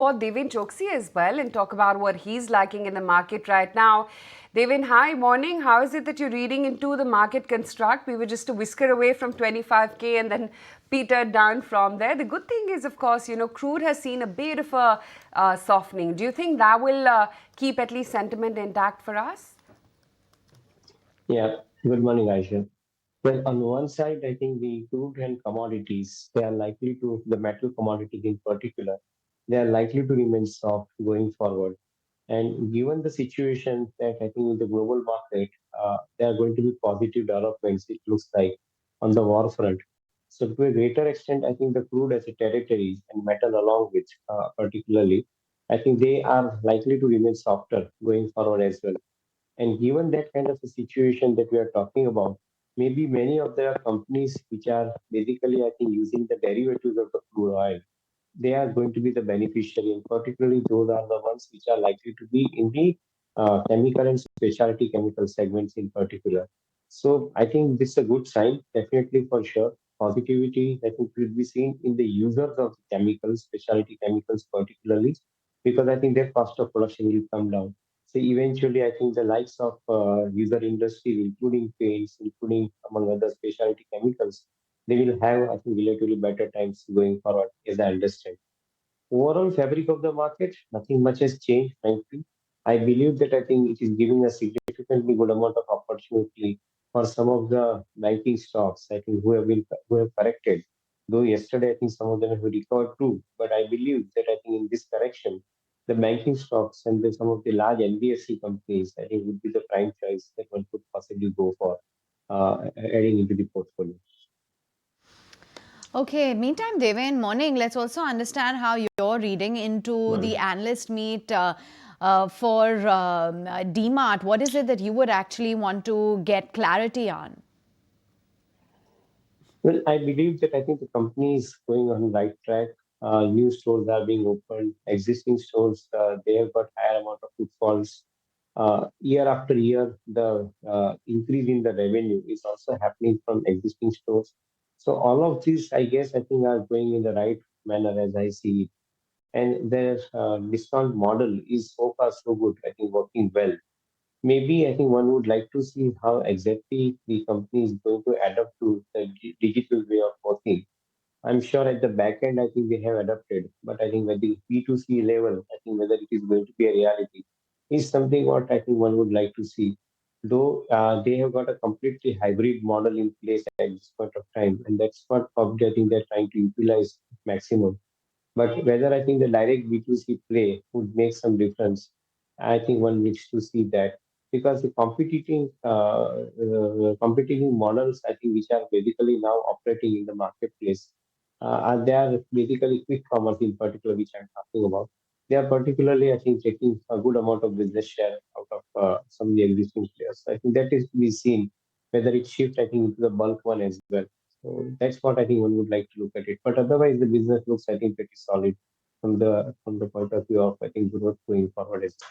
for Deven Choksey as well and talk about what he's liking in the market right now. Deven, hi, morning. How is it that you're reading into the market construct? We were just a whisker away from 25K and then petered down from there. The good thing is, of course, crude has seen a bit of a softening. Do you think that will keep at least sentiment intact for us? Yeah, good morning, Aisha. Well, on one side, I think the crude and commodities, they are likely to, the metal commodities in particular, they are likely to remain soft going forward. And given the situation that I think in the global market, there are going to be positive developments, it looks like, on the war front. So to a greater extent, I think the crude as a territory and metal along with, particularly, I think they are likely to remain softer going forward as well. And given that kind of a situation that we are talking about, maybe many of the companies which are basically, I think, using the derivatives of the crude oil, they are going to be the beneficiary, and particularly those are the ones which are likely to be in the chemical and specialty chemical segments in particular. So I think this is a good sign, definitely for sure. Positivity, I think, will be seen in the users of chemicals, specialty chemicals particularly, because I think their cost of production will come down. So eventually, I think the likes of user industry, including paints, including among other specialty chemicals, they will have, I think, relatively better times going forward, as I understand. Overall fabric of the market, nothing much has changed, frankly. I believe that I think it is giving a significantly good amount of opportunity for some of the banking stocks, I think, who have corrected. Though yesterday, I think some of them have recovered too. But I believe that I think in this correction, the banking stocks and some of the large NBFC companies, I think, would be the prime choice that one could possibly go for adding into the portfolio. Okay, meantime, Deven, morning. Let's also understand how you're reading into the Morning. analyst meet for Dmart. What is it that you would actually want to get clarity on? Well, I believe that I think the company is going on the right track. New stores are being opened. Existing stores, they have got higher amount of footfalls. Year after year, the increase in the revenue is also happening from existing stores. So all of these, I guess, I think are going in the right manner as I see it. And their discount model is so far so good. I think working well. Maybe I think one would like to see how exactly the company is going to adapt to the digital way of working. I'm sure at the back end, I think they have adapted, but I think at the B2C level, I think whether it is going to be a reality is something what I think one would like to see. Though they have got a completely hybrid model in place at this point of time, and that's what probably I think they're trying to utilize maximum. But whether I think the direct B2C play would make some difference, I think one needs to see that because the competing models, I think, which are basically now operating in the marketplace, they are basically quick commerce in particular, which I'm talking about. They are particularly, I think, taking a good amount of business share out of some of the existing players. I think that is to be seen whether it shifts, I think, into the bulk one as well. So that's what I think one would like to look at it. But otherwise, the business looks, I think, pretty solid from the point of view of, I think, growth going forward as well.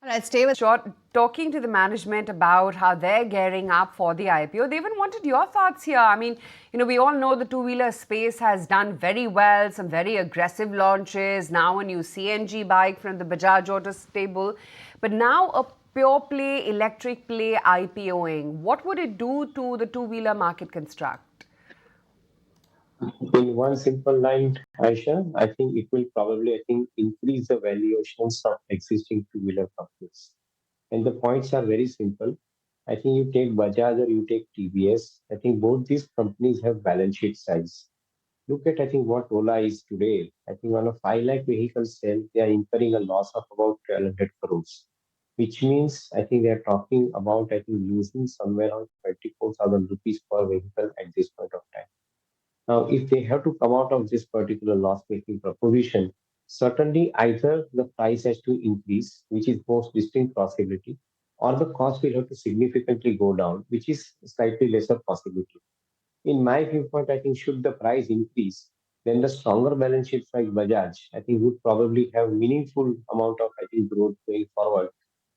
All right, stay with short talking to the management about how they're gearing up for the IPO. They even wanted your thoughts here. I mean, we all know the two-wheeler space has done very well, some very aggressive launches, now a new CNG bike from the Bajaj Auto stable, but now a pure play electric play IPOing. What would it do to the two-wheeler market construct? In one simple line, Aisha, I think it will probably, I think, increase the valuations of existing two-wheeler companies. And the points are very simple. I think you take Bajaj or you take TVS. I think both these companies have balance sheet size. Look at, I think, what Ola is today. I think on a 5 lakh vehicle sale, they are incurring a loss of about 1,200 crores, which means I think they are talking about, I think, losing somewhere around 24,000 rupees per vehicle at this point of time. Now, if they have to come out of this particular loss-making proposition, certainly either the price has to increase, which is most distinct possibility, or the cost will have to significantly go down, which is slightly lesser possibility. In my viewpoint, I think should the price increase, then the stronger balance sheets like Bajaj, I think would probably have meaningful amount of I think growth going forward,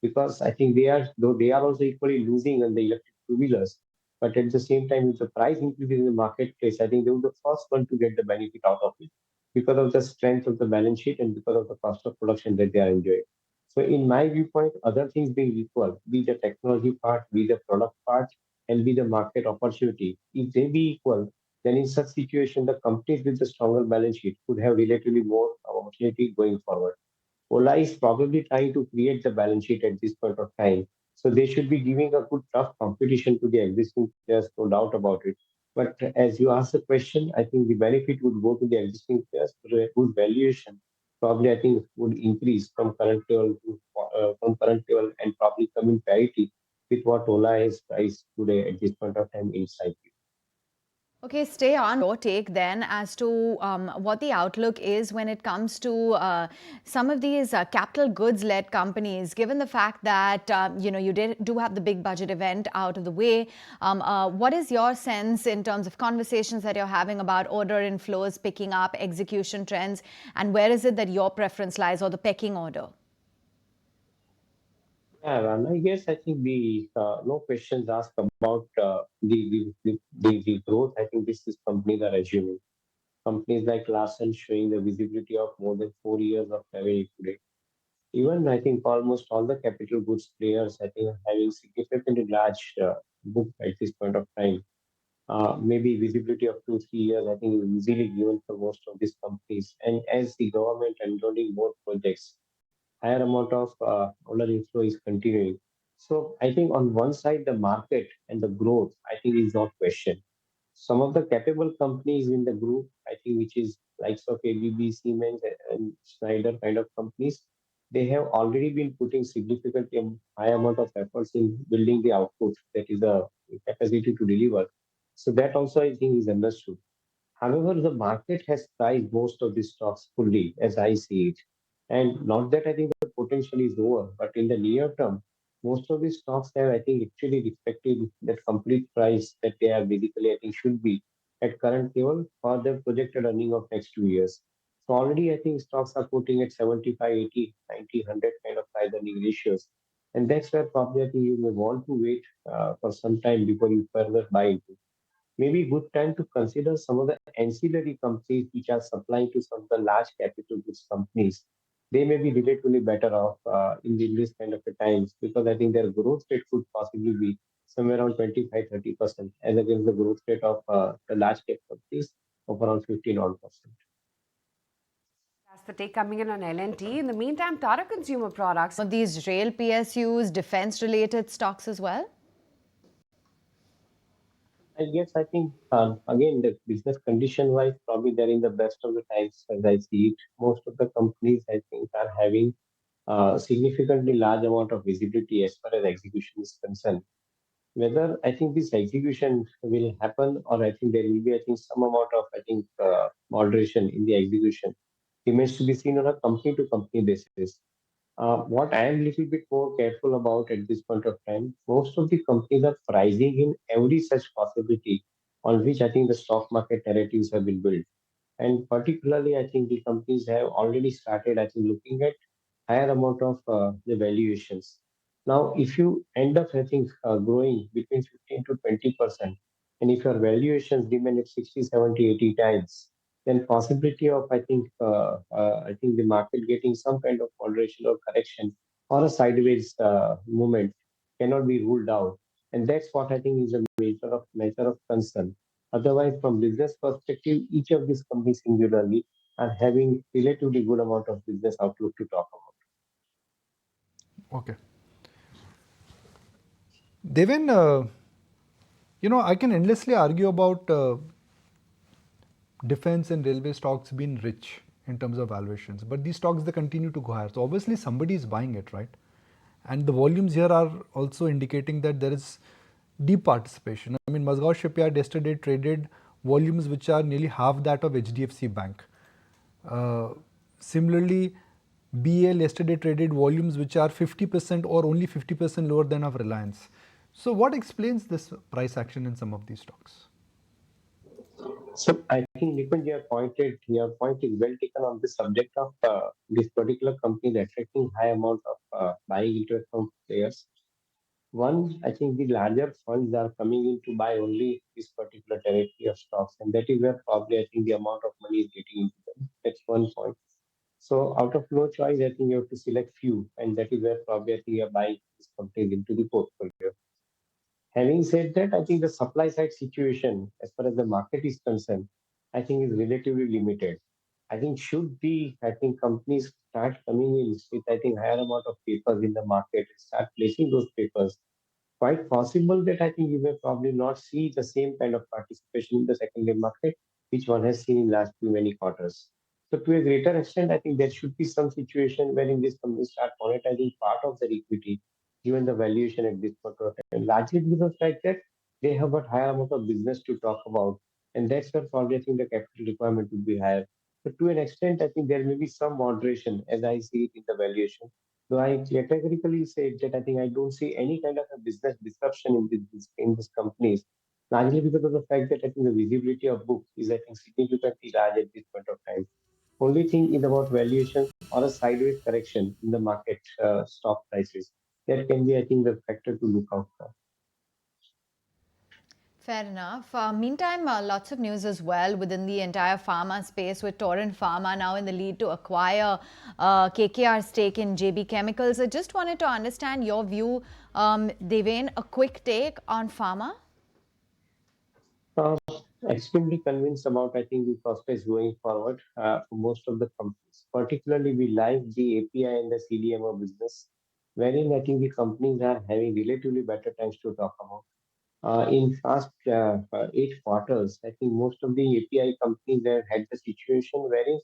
because I think though they are also equally losing on the electric two wheelers, but at the same time, if the price increases in the marketplace, I think they were the first one to get the benefit out of it. because of the strength of the balance sheet and because of the cost of production that they are enjoying. So, in my viewpoint, other things being equal, be the technology part, be the product part, and be the market opportunity, if they be equal, then in such situation, the companies with the stronger balance sheet could have relatively more opportunity going forward. Ola is probably trying to create the balance sheet at this point of time. So they should be giving a good tough competition to the existing players, no doubt about it. But as you asked the question, I think the benefit would go to the existing players, whose valuation probably I think would increase from current level from current level and probably come in parity with what Ola is priced today at this point of time inside. Okay, stay on your take then as to what the outlook is when it comes to some of these capital goods-led companies. Given the fact that you do have the big budget event out of the way, what is your sense in terms of conversations that you're having about order inflows picking up, execution trends, and where is it that your preference lies or the pecking order? Yeah, Ram, I guess I think the no questions asked about the growth. I think this is companies are assuming. Companies like Larsen showing the visibility of more than 4 years of revenue today. Even I think almost all the capital goods players I think are having significantly large book at this point of time. Maybe visibility of 2 3 years I think is easily given for most of these companies. And as the government unrolling more projects, higher amount of order inflow is continuing. So I think on one side, the market and the growth, I think is not questioned. Some of the capable companies in the group, I think, which is likes of ABB, Siemens, and Schneider kind of companies, they have already been putting significantly high amount of efforts in building the output, that is the capacity to deliver. So that also I think is understood. However, the market has priced most of these stocks fully, as I see it. And not that I think the potential is over, but in the near term, most of these stocks have, I think, actually reflected that complete price that they are basically, I think, should be at current level for the projected earning of next 2 years. So already, I think stocks are putting at 75, 80, 90, 100 kind of price earning ratios. And that's where probably I think you may want to wait for some time before you further buy into. Maybe good time to consider some of the ancillary companies which are supplying to some of the large capital goods companies. They may be relatively better off this kind of a times because I think their growth rate could possibly be somewhere around 25 30% as against the growth rate of the large cap companies of around 15 odd percent. That's the take coming in on L&T. In the meantime, Tata Consumer Products. Some of these rail PSUs, defense-related stocks as well? I guess I think again the business condition wise probably they're in the best of the times as I see it. Most of the companies I think are having significantly large amount of visibility as far as execution is concerned. Whether I think this execution will happen or I think there will be I think some amount of I think moderation in the execution remains to be seen on a company to company basis. What I am a little bit more careful about at this point of time, most of the companies are pricing in every such possibility on which I think the stock market narratives have been built. And particularly, I think the companies have already started, I think, looking at higher amount of the valuations. Now, if you end up, I think, growing between 15 to 20%, and if your valuations remain at 60, 70, 80 times, then possibility of, I think the market getting some kind of moderation or correction or a sideways movement cannot be ruled out. And that's what I think is a measure of concern. Otherwise, from business perspective, each of these companies singularly are having relatively good amount of business outlook to talk about. Okay. Deven, I can endlessly argue about defense and railway stocks being rich in terms of valuations, but these stocks they continue to go higher. So obviously somebody is buying it, right? And the volumes here are also indicating that there is deep participation. I mean, Mazgaon Shipyard yesterday traded volumes which are nearly half that of HDFC Bank. Similarly, BL yesterday traded volumes which are 50% or only 50% lower than of Reliance. So what explains this price action in some of these stocks? So I think Nikunj, your point is well taken on the subject of this particular company attracting high amount of buying into from players. One, I think the larger funds are coming in to buy only this particular territory of stocks, and that is where probably I think the amount of money is getting into them. That's one point. So out of no choice, I think you have to select few, and that is where probably I think you're buying these companies into the portfolio. Having said that, I think the supply side situation, as far as the market is concerned, I think is relatively limited. I think companies start coming in with, I think, higher amount of papers in the market, start placing those papers, quite possible that I think you may probably not see the same kind of participation in the secondary market, which one has seen in last few many quarters. So to a greater extent, I think there should be some situation wherein these companies start monetizing part of their equity, given the valuation at this point of time. Largely because of the fact that they have got higher amount of business to talk about, and that's where probably I think the capital requirement would be higher. But to an extent, I think there may be some moderation as I see it in the valuation. So I categorically say that I think I don't see any kind of a business disruption in these companies, largely because of the fact that I think the visibility of book is I think significantly large at this point of time. Only thing is about valuation or a sideways correction in the market stock prices. That can be I think the factor to look out for. Fair enough. Meantime, lots of news as well within the entire pharma space, with Torrent Pharma now in the lead to acquire KKR stake in JB Chemicals. I just wanted to understand your view, Deven, a quick take on pharma. Uh, Extremely convinced about I think the prospects going forward for most of the companies. Particularly, we like the API and the CDMO business, wherein I think the companies are having relatively better times to talk about. In past 8 quarters, I think most of the API companies have had the situation wherein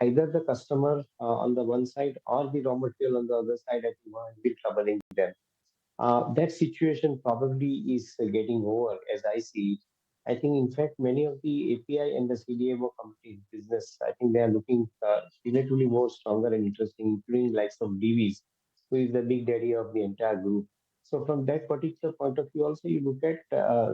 either the customer on the one side or the raw material on the other side, I think, has been troubling them. That situation probably is getting over as I see it. I think, in fact, many of the API and the CDMO companies business, I think they are looking relatively more stronger and interesting, including likes of DVs, who is the big daddy of the entire group. So from that particular point of view, also you look at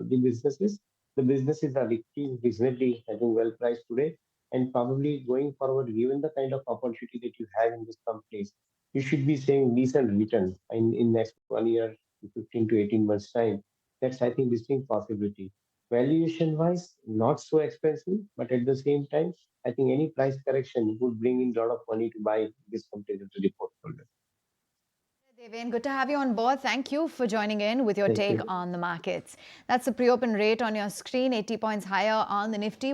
the businesses. The businesses are reasonably, I think, well priced today, and probably going forward, given the kind of opportunity that you have in these companies, you should be seeing decent return in next 1 year, 15 to 18 months time. That's I think distinct possibility. Valuation wise, not so expensive, but at the same time, I think any price correction would bring in a lot of money to buy this company into the portfolio. Deven, good to have you on board. Thank you for joining in with your Thank take you. on the markets. That's the pre-open rate on your screen, 80 points higher on the Nifty.